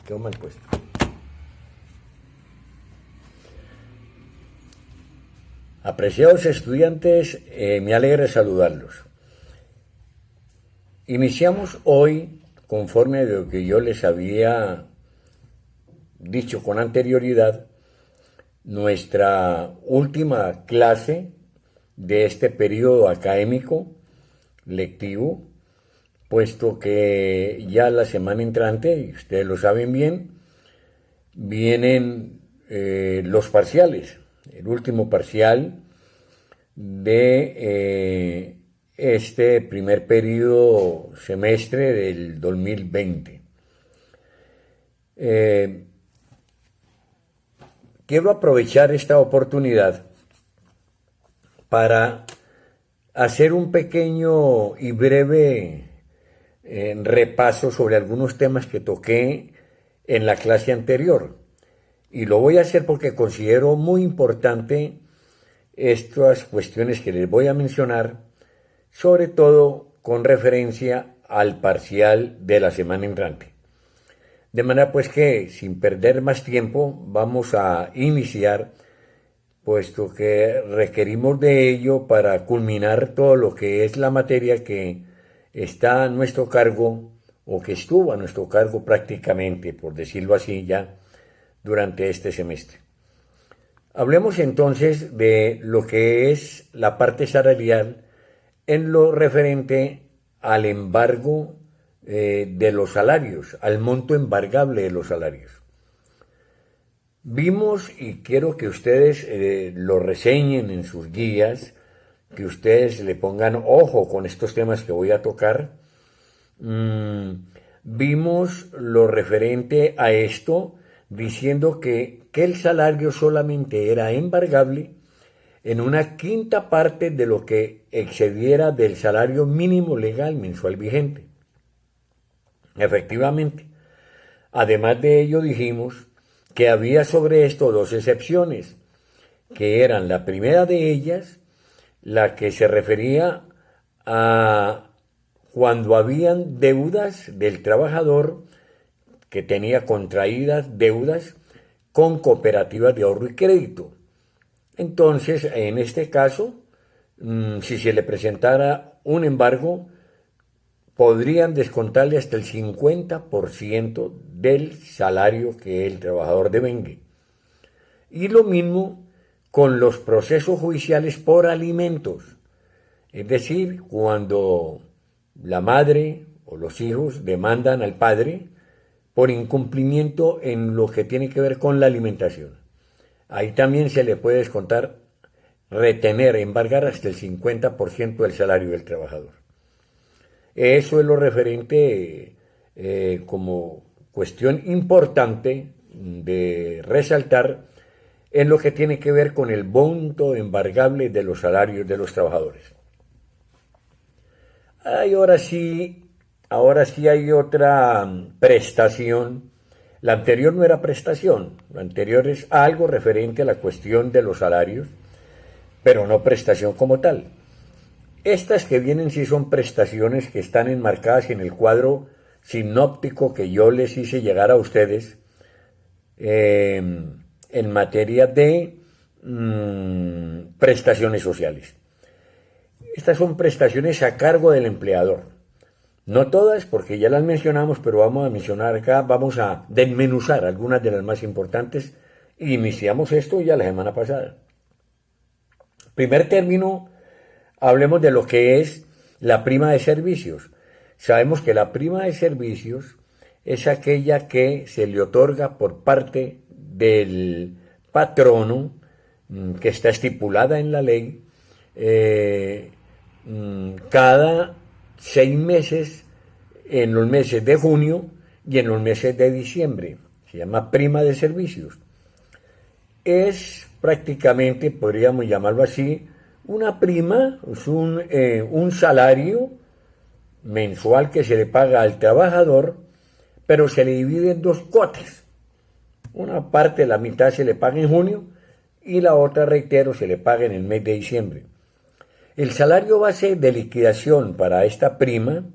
Quedó mal puesto. Apreciados estudiantes, me alegra saludarlos. Iniciamos hoy, conforme a lo que yo les había dicho con anterioridad, nuestra última clase de este periodo académico lectivo, puesto que ya la semana entrante, y ustedes lo saben bien, vienen los parciales, el último parcial de este primer periodo semestre del 2020. Quiero aprovechar esta oportunidad para hacer un pequeño y breve repaso sobre algunos temas que toqué en la clase anterior. Y lo voy a hacer porque considero muy importante estas cuestiones que les voy a mencionar, sobre todo con referencia al parcial de la semana entrante. De manera pues que, sin perder más tiempo, vamos a iniciar, puesto que requerimos de ello para culminar todo lo que es la materia que está a nuestro cargo, o que estuvo a nuestro cargo prácticamente, por decirlo así, ya durante este semestre. Hablemos entonces de lo que es la parte salarial en lo referente al embargo de los salarios, al monto embargable de los salarios. Vimos, y quiero que ustedes lo reseñen en sus guías, que ustedes le pongan ojo con estos temas que voy a tocar. Vimos lo referente a esto, diciendo que el salario solamente era embargable en una quinta parte de lo que excediera del salario mínimo legal mensual vigente. Efectivamente, además de ello dijimos que había sobre esto dos excepciones, que eran la primera de ellas, la que se refería a cuando habían deudas del trabajador que tenía contraídas deudas con cooperativas de ahorro y crédito. Entonces, en este caso, si se le presentara un embargo, podrían descontarle hasta el 50% del salario que el trabajador devengue. Y lo mismo con los procesos judiciales por alimentos. Es decir, cuando la madre o los hijos demandan al padre por incumplimiento en lo que tiene que ver con la alimentación. Ahí también se le puede descontar, retener, embargar hasta el 50% del salario del trabajador. Eso es lo referente como cuestión importante de resaltar en lo que tiene que ver con el monto embargable de los salarios de los trabajadores. Ahora sí hay otra prestación. La anterior no era prestación, lo anterior es algo referente a la cuestión de los salarios, pero no prestación como tal. Estas que vienen sí son prestaciones que están enmarcadas en el cuadro sinóptico que yo les hice llegar a ustedes en materia de prestaciones sociales. Estas son prestaciones a cargo del empleador. No todas, porque ya las mencionamos, pero vamos a mencionar acá, vamos a desmenuzar algunas de las más importantes. Iniciamos esto ya la semana pasada. Primer término, hablemos de lo que es la prima de servicios. Sabemos que la prima de servicios es aquella que se le otorga por parte del patrono, que está estipulada en la ley, cada 6 meses, en los meses de junio y en los meses de diciembre. Se llama prima de servicios. Es prácticamente, podríamos llamarlo así, una prima, es un salario mensual que se le paga al trabajador, pero se le divide en dos cuotas. Una parte, la mitad se le paga en junio y la otra, reitero, se le paga en el mes de diciembre. El salario base de liquidación para esta prima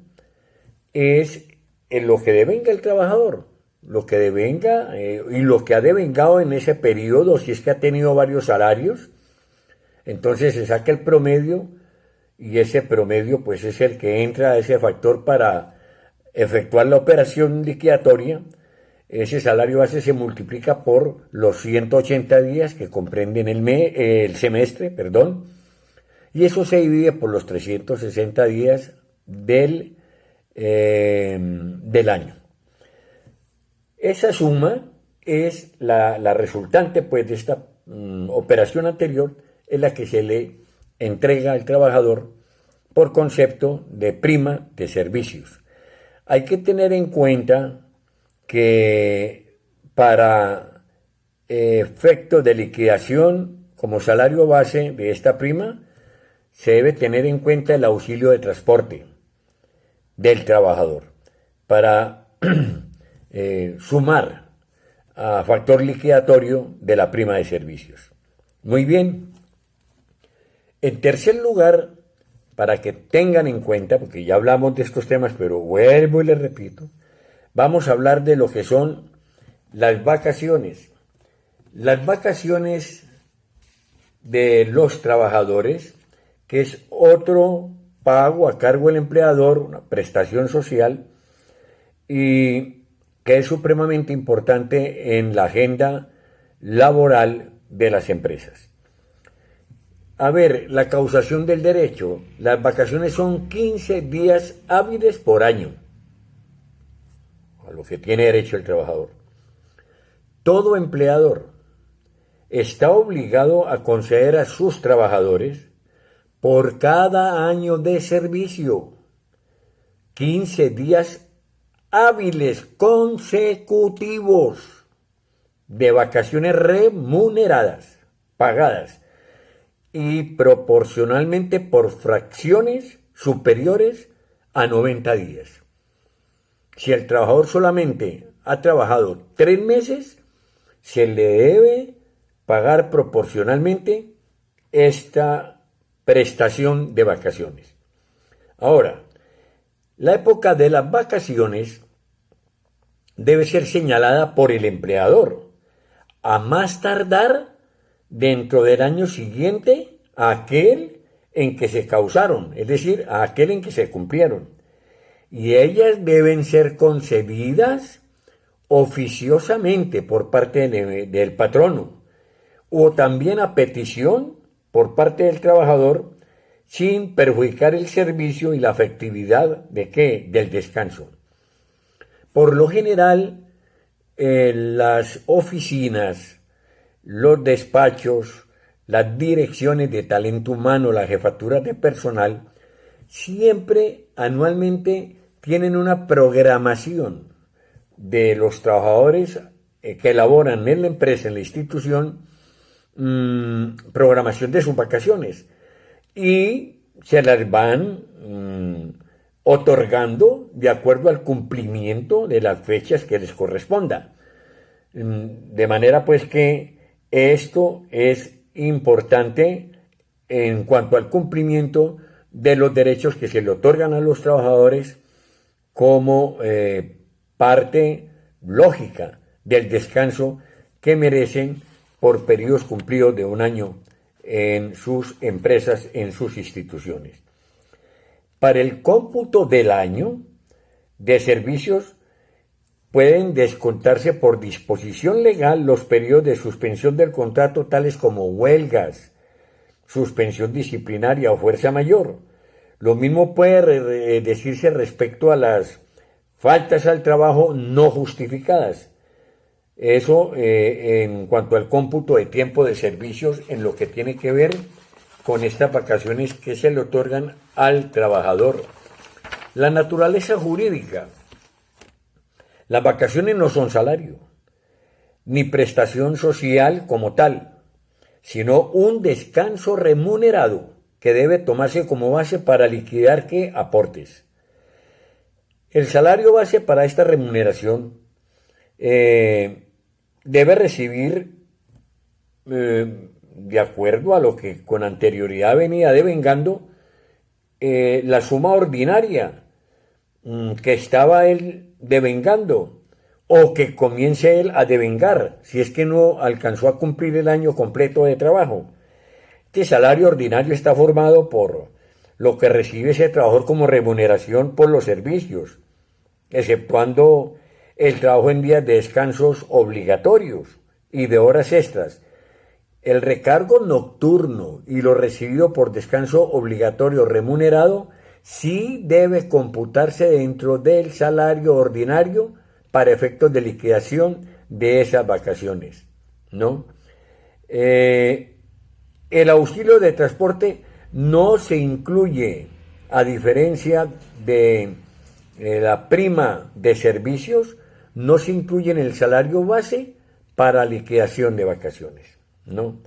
es en lo que devenga el trabajador. lo que devenga y lo que ha devengado en ese periodo, si es que ha tenido varios salarios. Entonces se saca el promedio y ese promedio pues es el que entra a ese factor para efectuar la operación liquidatoria. Ese salario base se multiplica por los 180 días que comprenden el semestre, perdón, y eso se divide por los 360 días del año. Esa suma es la resultante pues de esta operación anterior, es la que se le entrega al trabajador por concepto de prima de servicios. Hay que tener en cuenta que para efectos de liquidación como salario base de esta prima, se debe tener en cuenta el auxilio de transporte del trabajador para sumar a factor liquidatorio de la prima de servicios. Muy bien. En tercer lugar, para que tengan en cuenta, porque ya hablamos de estos temas, pero vuelvo y les repito, vamos a hablar de lo que son las vacaciones. Las vacaciones de los trabajadores, que es otro pago a cargo del empleador, una prestación social, y que es supremamente importante en la agenda laboral de las empresas. A ver, la causación del derecho. Las vacaciones son 15 días hábiles por año, a lo que tiene derecho el trabajador. Todo empleador está obligado a conceder a sus trabajadores por cada año de servicio 15 días hábiles consecutivos de vacaciones remuneradas, pagadas, y proporcionalmente por fracciones superiores a 90 días. Si el trabajador solamente ha trabajado 3 meses, se le debe pagar proporcionalmente esta prestación de vacaciones. Ahora, la época de las vacaciones debe ser señalada por el empleador, a más tardar dentro del año siguiente a aquel en que se causaron, es decir, a aquel en que se cumplieron. Y ellas deben ser concedidas oficiosamente por parte del patrono o también a petición por parte del trabajador sin perjudicar el servicio y la efectividad ¿de qué? Del descanso. Por lo general, las oficinas, los despachos, las direcciones de talento humano, las jefaturas de personal, siempre anualmente tienen una programación de los trabajadores que elaboran en la empresa, en la institución, programación de sus vacaciones y se las van otorgando de acuerdo al cumplimiento de las fechas que les corresponda. De manera pues que esto es importante en cuanto al cumplimiento de los derechos que se le otorgan a los trabajadores como parte lógica del descanso que merecen por periodos cumplidos de un año en sus empresas, en sus instituciones. Para el cómputo del año de servicios pueden descontarse por disposición legal los periodos de suspensión del contrato tales como huelgas, suspensión disciplinaria o fuerza mayor. Lo mismo puede decirse respecto a las faltas al trabajo no justificadas. Eso en cuanto al cómputo de tiempo de servicios en lo que tiene que ver con estas vacaciones que se le otorgan al trabajador. La naturaleza jurídica. Las vacaciones no son salario, ni prestación social como tal, sino un descanso remunerado que debe tomarse como base para liquidar ¿qué? Aportes. El salario base para esta remuneración debe recibir, de acuerdo a lo que con anterioridad venía devengando, la suma ordinaria que estaba él devengando, o que comience él a devengar si es que no alcanzó a cumplir el año completo de trabajo. Este salario ordinario está formado por lo que recibe ese trabajador como remuneración por los servicios, exceptuando el trabajo en días de descansos obligatorios y de horas extras. El recargo nocturno y lo recibido por descanso obligatorio remunerado sí debe computarse dentro del salario ordinario para efectos de liquidación de esas vacaciones, ¿no? El auxilio de transporte no se incluye, a diferencia de la prima de servicios, no se incluye en el salario base para liquidación de vacaciones, ¿no?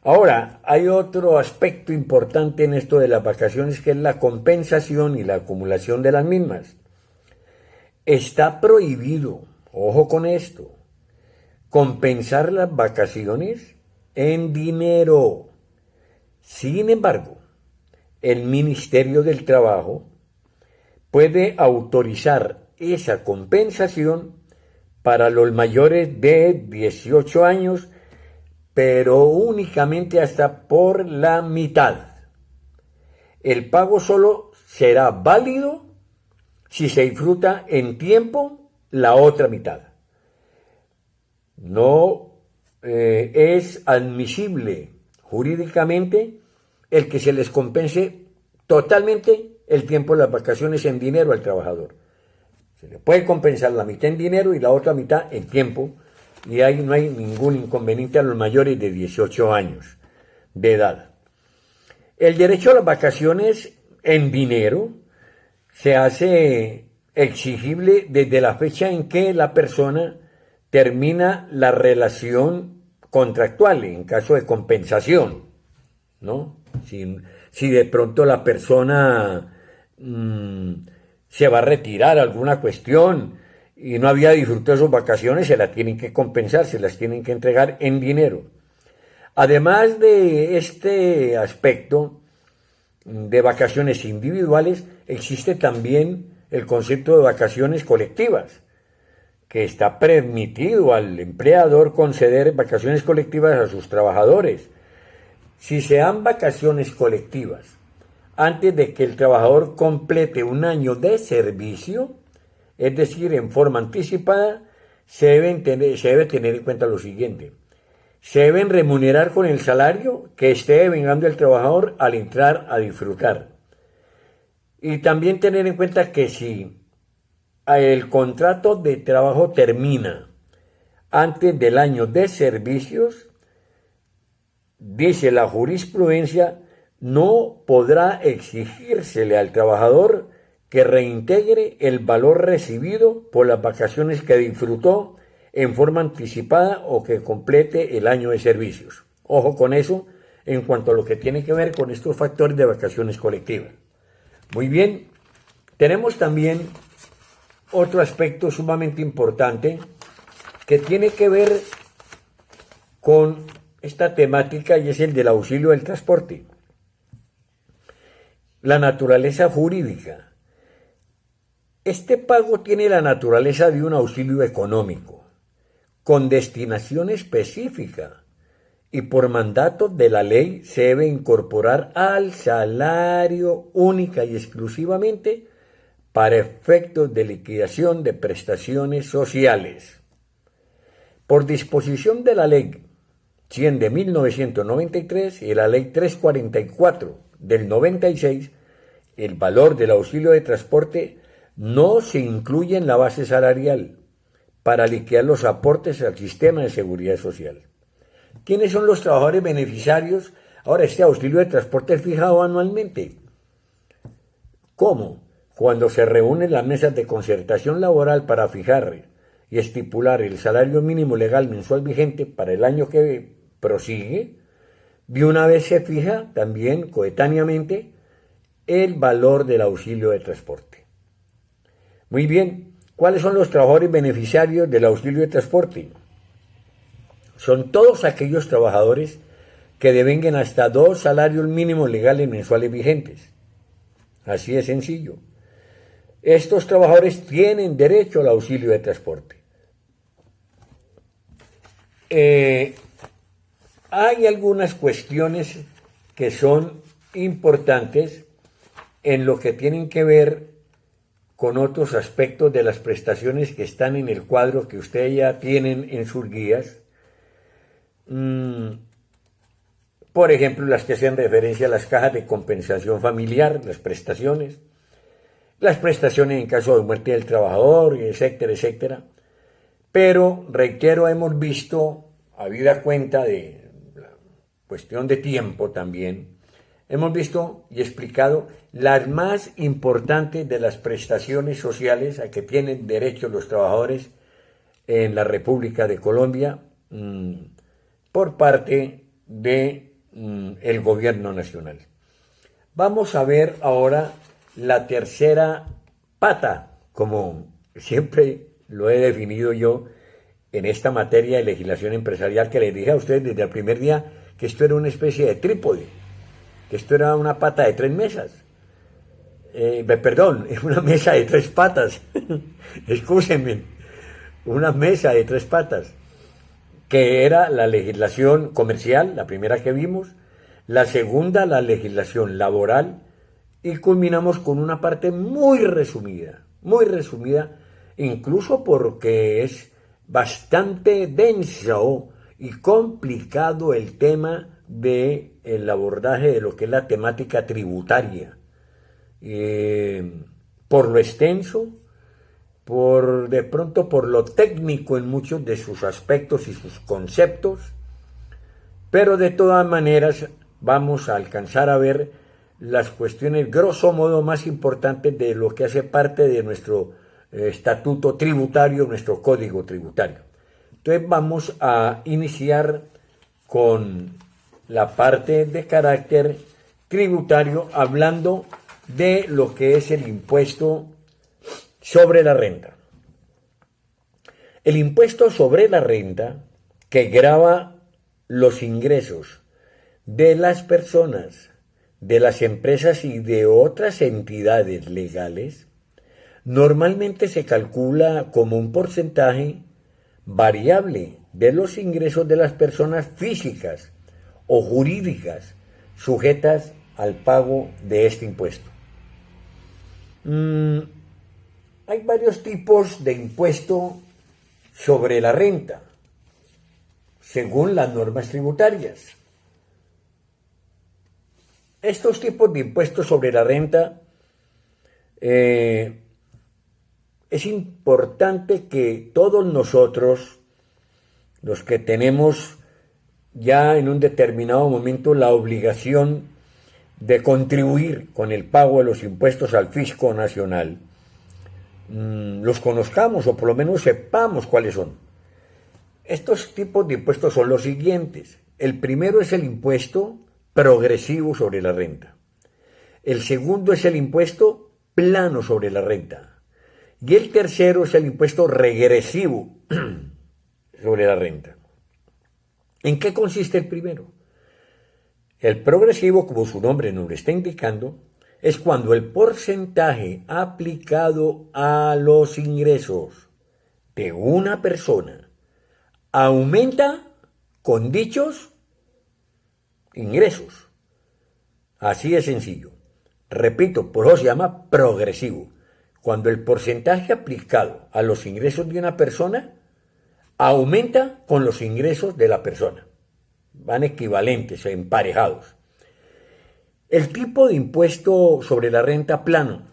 Ahora, hay otro aspecto importante en esto de las vacaciones, que es la compensación y la acumulación de las mismas. Está prohibido, ojo con esto, compensar las vacaciones en dinero. Sin embargo, el Ministerio del Trabajo puede autorizar esa compensación para los mayores de 18 años, pero únicamente hasta por la mitad. El pago solo será válido si se disfruta en tiempo la otra mitad. No es admisible jurídicamente el que se les compense totalmente el tiempo de las vacaciones en dinero al trabajador. Se le puede compensar la mitad en dinero y la otra mitad en tiempo, y ahí no hay ningún inconveniente a los mayores de 18 años de edad. El derecho a las vacaciones en dinero se hace exigible desde la fecha en que la persona termina la relación contractual, en caso de compensación, ¿no? Si de pronto la persona se va a retirar a alguna cuestión y no había disfrutado sus vacaciones, se las tienen que compensar, se las tienen que entregar en dinero. Además de este aspecto de vacaciones individuales, existe también el concepto de vacaciones colectivas, que está permitido al empleador conceder vacaciones colectivas a sus trabajadores. Si se dan vacaciones colectivas antes de que el trabajador complete un año de servicio, es decir, en forma anticipada, se debe tener en cuenta lo siguiente. Se deben remunerar con el salario que esté devengando el trabajador al entrar a disfrutar. Y también tener en cuenta que si el contrato de trabajo termina antes del año de servicios, dice la jurisprudencia, no podrá exigírsele al trabajador que reintegre el valor recibido por las vacaciones que disfrutó en forma anticipada o que complete el año de servicios. Ojo con eso en cuanto a lo que tiene que ver con estos factores de vacaciones colectivas. Muy bien, tenemos también otro aspecto sumamente importante que tiene que ver con esta temática, y es el del auxilio del transporte. La naturaleza jurídica. Este pago tiene la naturaleza de un auxilio económico, con destinación específica, y por mandato de la ley se debe incorporar al salario única y exclusivamente para efectos de liquidación de prestaciones sociales. Por disposición de la ley 100 de 1993 y la ley 344 del 96, el valor del auxilio de transporte no se incluye en la base salarial para liquidar los aportes al sistema de seguridad social. ¿Quiénes son los trabajadores beneficiarios? Ahora, este auxilio de transporte es fijado anualmente. ¿Cómo? Cuando se reúnen las mesas de concertación laboral para fijar y estipular el salario mínimo legal mensual vigente para el año que prosigue, de una vez se fija también coetáneamente el valor del auxilio de transporte. Muy bien, ¿cuáles son los trabajadores beneficiarios del auxilio de transporte? Son todos aquellos trabajadores que devenguen hasta 2 salarios mínimos legales mensuales vigentes. Así de sencillo. Estos trabajadores tienen derecho al auxilio de transporte, eh, hay algunas cuestiones que son importantes en lo que tienen que ver con otros aspectos de las prestaciones que están en el cuadro que ustedes ya tienen en sus guías. Por ejemplo, las que hacen referencia a las cajas de compensación familiar, las prestaciones en caso de muerte del trabajador, etcétera, etcétera. Pero, reitero, hemos visto, habida cuenta de la cuestión de tiempo también, hemos visto y explicado las más importantes de las prestaciones sociales a que tienen derecho los trabajadores en la República de Colombia por parte de el gobierno nacional. Vamos a ver ahora la tercera pata, como siempre lo he definido yo en esta materia de legislación empresarial, que les dije a ustedes desde el primer día que esto era una especie de trípode, que esto era una pata de 3 mesas. Perdón, es una mesa de 3 patas. Excúsenme, una mesa de 3 patas, que era la legislación comercial, la primera que vimos, la segunda, la legislación laboral, y culminamos con una parte muy resumida, incluso porque es bastante denso y complicado el tema del abordaje de lo que es la temática tributaria. Por lo extenso, de pronto por lo técnico en muchos de sus aspectos y sus conceptos, pero de todas maneras vamos a alcanzar a ver las cuestiones grosso modo más importantes de lo que hace parte de nuestro estatuto tributario, nuestro código tributario. Entonces vamos a iniciar con la parte de carácter tributario, hablando de lo que es el impuesto sobre la renta. El impuesto sobre la renta, que grava los ingresos de las personas, de las empresas y de otras entidades legales, normalmente se calcula como un porcentaje variable de los ingresos de las personas físicas o jurídicas sujetas al pago de este impuesto. Hay varios tipos de impuesto sobre la renta, según las normas tributarias. Estos tipos de impuestos sobre la renta, es importante que todos nosotros, los que tenemos ya en un determinado momento la obligación de contribuir con el pago de los impuestos al fisco nacional, los conozcamos o por lo menos sepamos cuáles son. Estos tipos de impuestos son los siguientes. El primero es el impuesto progresivo sobre la renta. El segundo es el impuesto plano sobre la renta. Y el tercero es el impuesto regresivo sobre la renta. ¿En qué consiste el primero? El progresivo, como su nombre nos lo está indicando, es cuando el porcentaje aplicado a los ingresos de una persona aumenta con dichos ingresos. Así de sencillo. Repito, por eso se llama progresivo. Cuando el porcentaje aplicado a los ingresos de una persona aumenta con los ingresos de la persona. Van equivalentes, emparejados. El tipo de impuesto sobre la renta plano,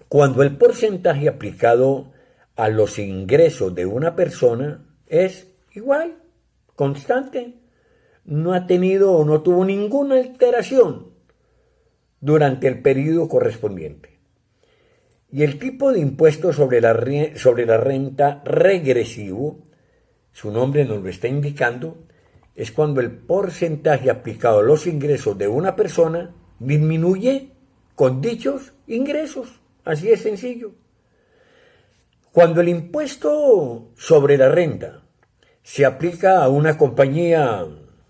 cuando el porcentaje aplicado a los ingresos de una persona es igual, constante, no ha tenido o no tuvo ninguna alteración durante el periodo correspondiente. Y el tipo de impuesto sobre la renta regresivo, su nombre nos lo está indicando, es cuando el porcentaje aplicado a los ingresos de una persona disminuye con dichos ingresos. Así de sencillo. Cuando el impuesto sobre la renta se aplica a una compañía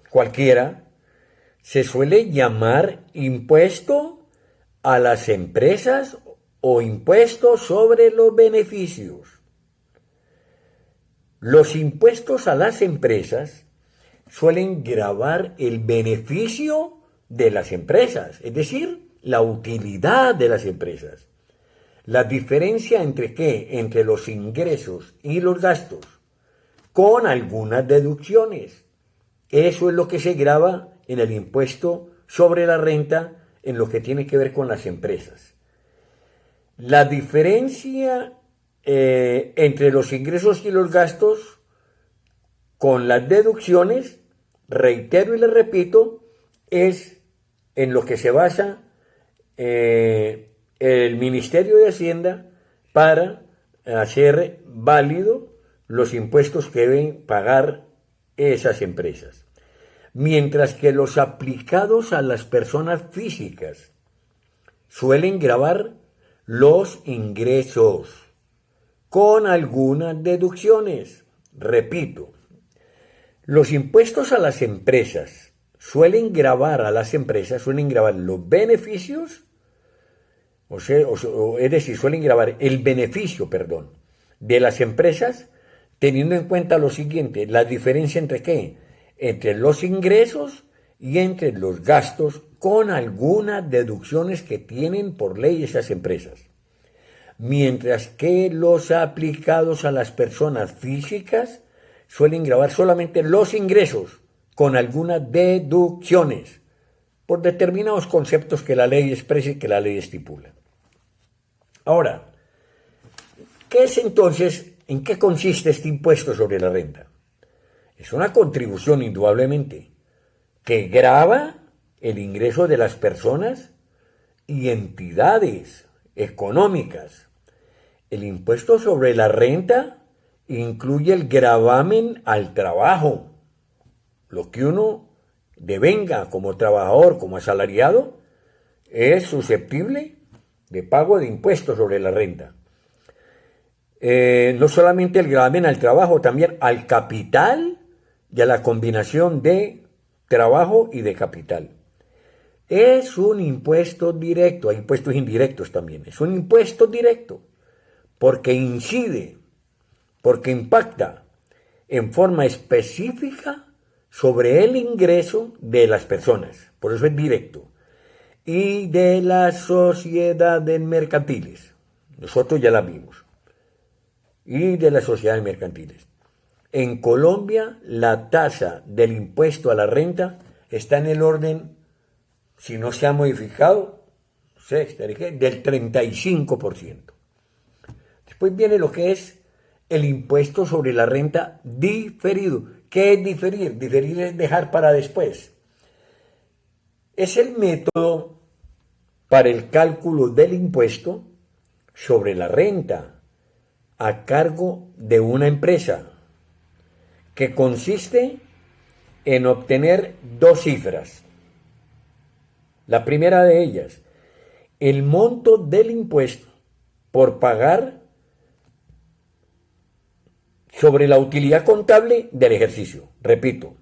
cualquiera, se suele llamar impuesto a las empresas o impuesto sobre los beneficios. Los impuestos a las empresas suelen gravar el beneficio de las empresas, es decir, la utilidad de las empresas. La diferencia entre qué, entre los ingresos y los gastos, con algunas deducciones. Eso es lo que se grava en el impuesto sobre la renta en lo que tiene que ver con las empresas. La diferencia entre los ingresos y los gastos con las deducciones, reitero y le repito, es en lo que se basa el Ministerio de Hacienda para hacer válido los impuestos que deben pagar esas empresas. Mientras que los aplicados a las personas físicas suelen gravar los ingresos con algunas deducciones. Repito, los impuestos a las empresas suelen gravar los beneficios, es decir, suelen gravar el beneficio, de las empresas, teniendo en cuenta lo siguiente, la diferencia entre qué, entre los ingresos y entre los gastos, con algunas deducciones que tienen por ley esas empresas. Mientras que los aplicados a las personas físicas suelen gravar solamente los ingresos, con algunas deducciones, por determinados conceptos que la ley expresa y que la ley estipula. Ahora, ¿qué es entonces, en qué consiste este impuesto sobre la renta? Es una contribución, indudablemente, que grava el ingreso de las personas y entidades económicas. El impuesto sobre la renta incluye el gravamen al trabajo, lo que uno devenga como trabajador, como asalariado, es susceptible de pago de impuestos sobre la renta. No solamente el gravamen al trabajo, también al capital y a la combinación de trabajo y de capital. Es un impuesto directo, hay impuestos indirectos también, es un impuesto directo, porque incide, porque impacta en forma específica sobre el ingreso de las personas, por eso es directo, y de las sociedades mercantiles, nosotros ya las vimos, y de las sociedades mercantiles. En Colombia, la tasa del impuesto a la renta está en el orden, si no se ha modificado, del 35%. Después viene lo que es el impuesto sobre la renta diferido. ¿Qué es diferir? Diferir es dejar para después. Es el método para el cálculo del impuesto sobre la renta a cargo de una empresa, que consiste en obtener dos cifras. La primera de ellas, el monto del impuesto por pagar sobre la utilidad contable del ejercicio. Repito,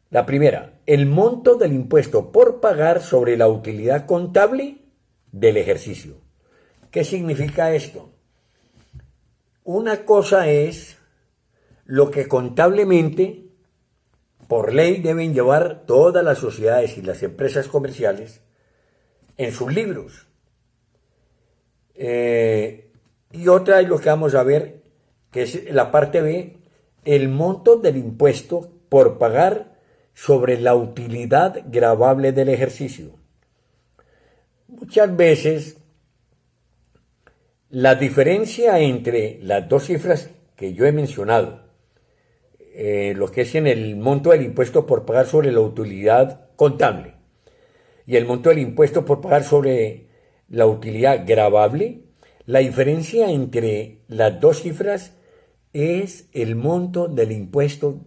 la primera, el monto del impuesto por pagar sobre la utilidad contable del ejercicio. ¿Qué significa esto? Una cosa es lo que contablemente, por ley, deben llevar todas las sociedades y las empresas comerciales en sus libros. Y otra es lo que vamos a ver, que es la parte B, el monto del impuesto por pagar sobre la utilidad gravable del ejercicio. Muchas veces la diferencia entre las dos cifras que yo he mencionado, lo que es en el monto del impuesto por pagar sobre la utilidad contable y el monto del impuesto por pagar sobre la utilidad gravable, la diferencia entre las dos cifras es el monto del impuesto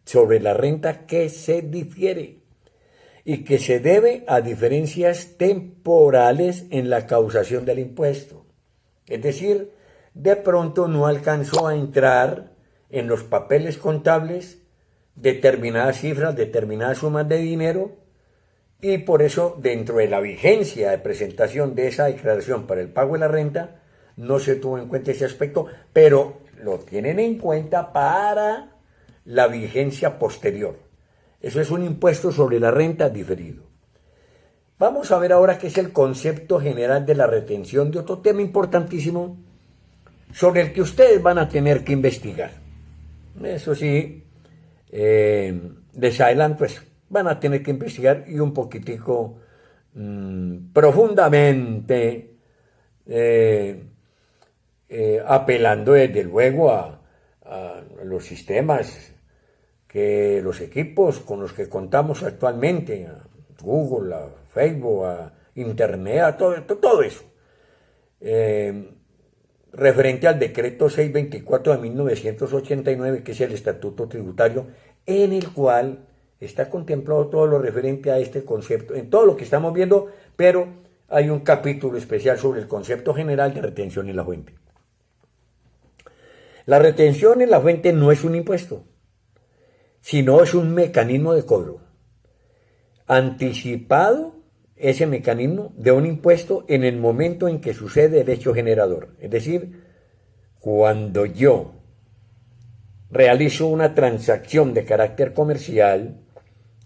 sobre la renta que se difiere y que se debe a diferencias temporales en la causación del impuesto. Es decir, de pronto no alcanzó a entrar en los papeles contables determinadas cifras, determinadas sumas de dinero, y por eso dentro de la vigencia de presentación de esa declaración para el pago de la renta no se tuvo en cuenta ese aspecto, pero lo tienen en cuenta para la vigencia posterior. Eso es un impuesto sobre la renta diferido. Vamos a ver ahora qué es el concepto general de la retención, de otro tema importantísimo sobre el que ustedes van a tener que investigar. Eso sí, les adelanto, pues van a tener que investigar y un poquitico profundamente, apelando desde luego a los sistemas, que los equipos con los que contamos actualmente, a Google, a Facebook, a Internet, a todo eso. Referente al decreto 624 de 1989, que es el estatuto tributario, en el cual está contemplado todo lo referente a este concepto, en todo lo que estamos viendo, pero hay un capítulo especial sobre el concepto general de retención en la fuente. La retención en la fuente no es un impuesto, sino es un mecanismo de cobro anticipado, ese mecanismo de un impuesto en el momento en que sucede el hecho generador. Es decir, cuando yo realizo una transacción de carácter comercial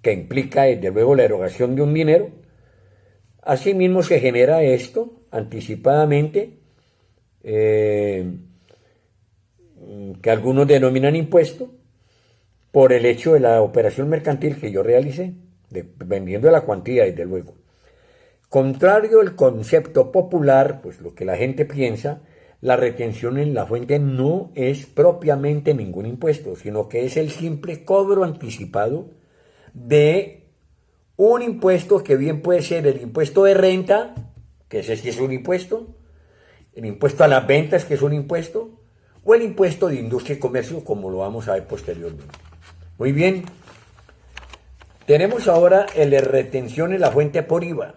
que implica desde luego la erogación de un dinero, asimismo se genera esto anticipadamente, que algunos denominan impuesto, por el hecho de la operación mercantil que yo realicé, dependiendo de la cuantía, desde luego. Contrario al concepto popular, pues lo que la gente piensa, la retención en la fuente no es propiamente ningún impuesto, sino que es el simple cobro anticipado de un impuesto que bien puede ser el impuesto de renta, que ese sí es un impuesto, el impuesto a las ventas, que es un impuesto, o el impuesto de industria y comercio, como lo vamos a ver posteriormente. Muy bien, tenemos ahora el de retención en la fuente por IVA.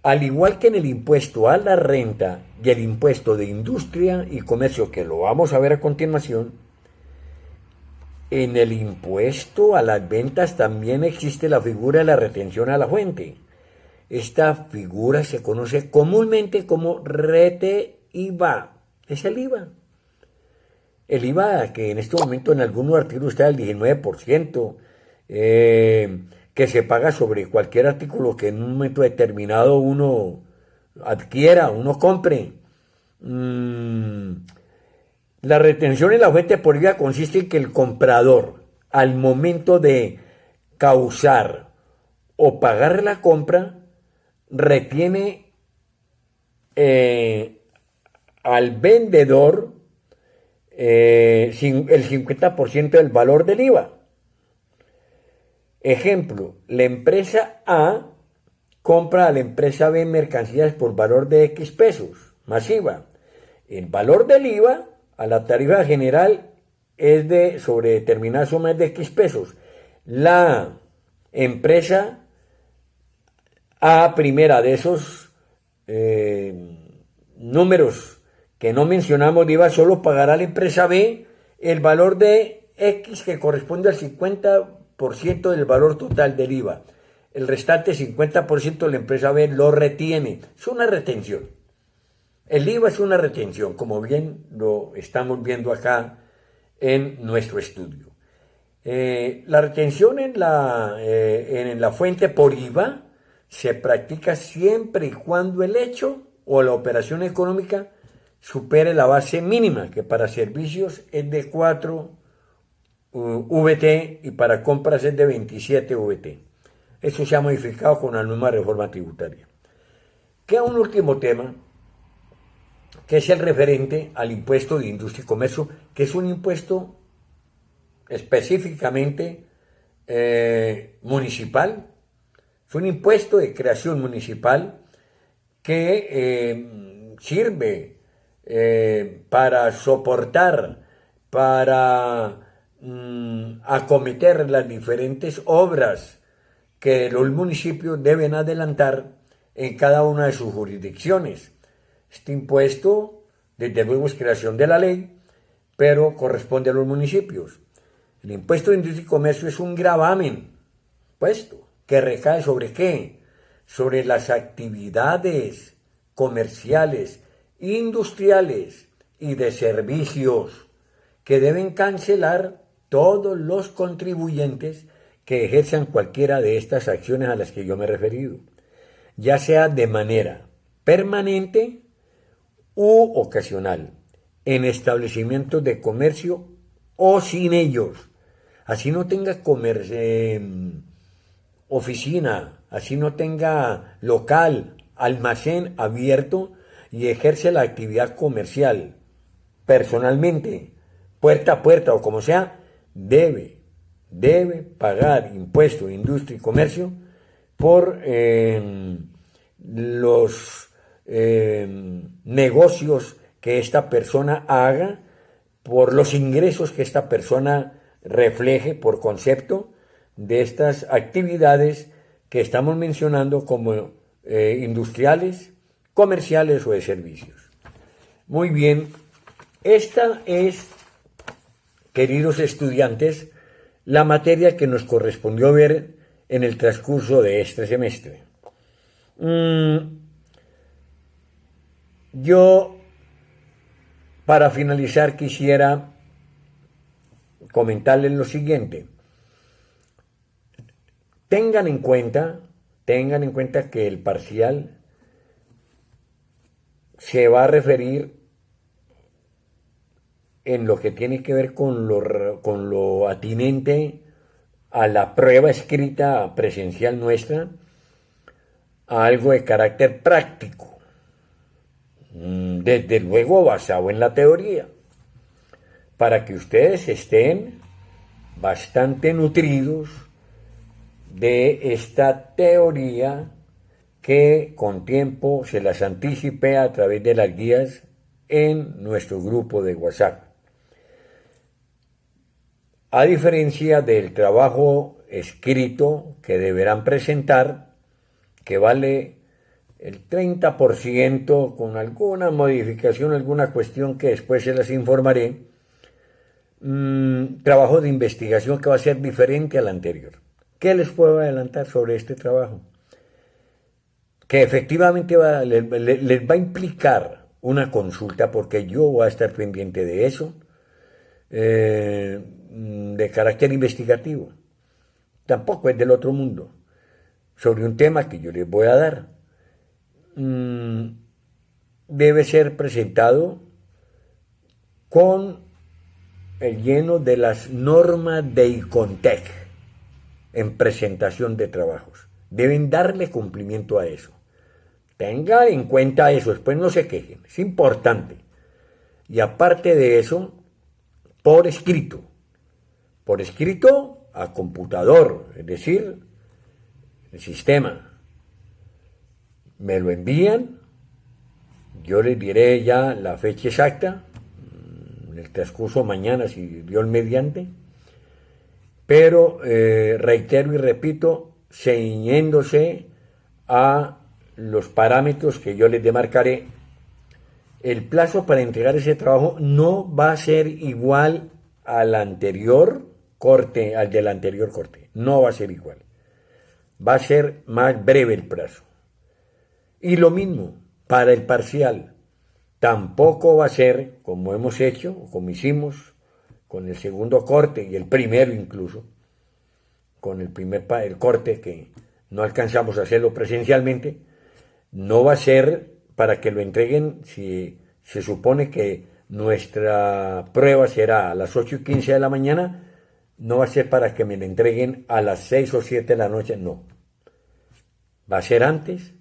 Al igual que en el impuesto a la renta y el impuesto de industria y comercio, que lo vamos a ver a continuación, en el impuesto a las ventas también existe la figura de la retención a la fuente. Esta figura se conoce comúnmente como rete IVA. Es el IVA. El IVA que en este momento en algunos artículos está al 19%, que se paga sobre cualquier artículo que en un momento determinado uno adquiera, uno compre. La retención en la fuente por IVA consiste en que el comprador, al momento de causar o pagar la compra, retiene al vendedor el 50% del valor del IVA. Ejemplo, la empresa A compra a la empresa B mercancías por valor de X pesos, más IVA. El valor del IVA a la tarifa general es de, sobre determinada suma, es de X pesos. La empresa A primera de esos números que no mencionamos de IVA solo pagará a la empresa B el valor de X, que corresponde al 50% del valor total del IVA. El restante 50% la empresa B lo retiene. Es una retención. El IVA es una retención, como bien lo estamos viendo acá en nuestro estudio. La retención en la fuente por IVA se practica siempre y cuando el hecho o la operación económica supere la base mínima, que para servicios es de 4 VT y para compras es de 27 VT. Eso se ha modificado con la nueva reforma tributaria. Queda un último tema, que es el referente al impuesto de industria y comercio, que es un impuesto específicamente municipal. Es un impuesto de creación municipal que sirve para soportar, para acometer las diferentes obras que los municipios deben adelantar en cada una de sus jurisdicciones. Este impuesto, desde luego, es creación de la ley, pero corresponde a los municipios. El impuesto de industria y comercio es un gravamen, puesto, que recae ¿sobre qué? Sobre las actividades comerciales, industriales y de servicios que deben cancelar todos los contribuyentes que ejerzan cualquiera de estas acciones a las que yo me he referido, ya sea de manera permanente u ocasional, en establecimientos de comercio o sin ellos. Así no tenga oficina, así no tenga local, almacén abierto y ejerce la actividad comercial personalmente, puerta a puerta o como sea, debe pagar impuesto de industria y comercio por los negocios que esta persona haga, por los ingresos que esta persona refleje por concepto de estas actividades que estamos mencionando como industriales, comerciales o de servicios. Muy bien, esta es, queridos estudiantes, la materia que nos correspondió ver en el transcurso de este semestre. Yo, para finalizar, quisiera comentarles lo siguiente. Tengan en cuenta que el parcial se va a referir en lo que tiene que ver con lo atinente a la prueba escrita presencial nuestra, a algo de carácter práctico, desde luego basado en la teoría, para que ustedes estén bastante nutridos de esta teoría que con tiempo se las anticipé a través de las guías en nuestro grupo de WhatsApp. A diferencia del trabajo escrito que deberán presentar, que vale el 30% con alguna modificación, alguna cuestión que después se las informaré, trabajo de investigación que va a ser diferente al anterior. ¿Qué les puedo adelantar sobre este trabajo? Que efectivamente les va a implicar una consulta, porque yo voy a estar pendiente de eso, de carácter investigativo. Tampoco es del otro mundo, sobre un tema que yo les voy a dar. Debe ser presentado con el lleno de las normas de ICONTEC en presentación de trabajos. Deben darle cumplimiento a eso. Tenga en cuenta eso, después no se quejen, es importante. Y aparte de eso, por escrito a computador, es decir, el sistema. Me lo envían, yo les diré ya la fecha exacta, en el transcurso mañana, si Dios mediante, pero reitero y repito, ciñéndose a los parámetros que yo les demarcaré. El plazo para entregar ese trabajo no va a ser igual al anterior corte, al del anterior corte, no va a ser igual, va a ser más breve el plazo. Y lo mismo para el parcial, tampoco va a ser como hemos hecho, como hicimos con el segundo corte y el primero incluso, con el corte que no alcanzamos a hacerlo presencialmente, no va a ser para que lo entreguen, si se supone que nuestra prueba será a las 8:15 de la mañana, no va a ser para que me lo entreguen a las 6 o 7 de la noche, no. Va a ser antes,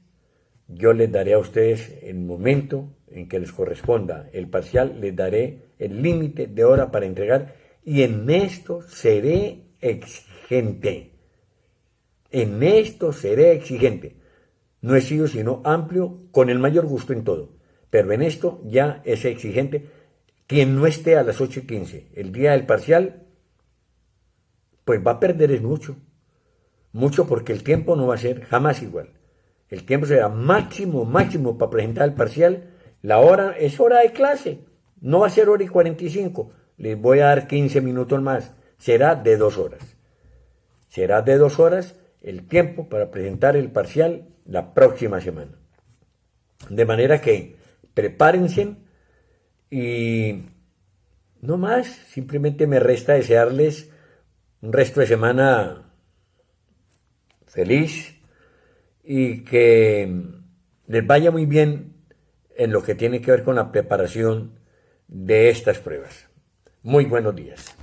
yo les daré a ustedes el momento en que les corresponda el parcial, les daré el límite de hora para entregar y en esto seré exigente. En esto seré exigente. No he sido sino amplio, con el mayor gusto en todo, pero en esto ya es exigente. Quien no esté a las 8:15 el día del parcial, pues va a perder es mucho, porque el tiempo no va a ser jamás igual. El tiempo será máximo para presentar el parcial. La hora es hora de clase, no va a ser 1:45, les voy a dar 15 minutos más, será de 2 horas. Será de 2 horas el tiempo para presentar el parcial la próxima semana. De manera que prepárense Y no más, simplemente me resta desearles un resto de semana feliz y que les vaya muy bien en lo que tiene que ver con la preparación de estas pruebas. Muy buenos días.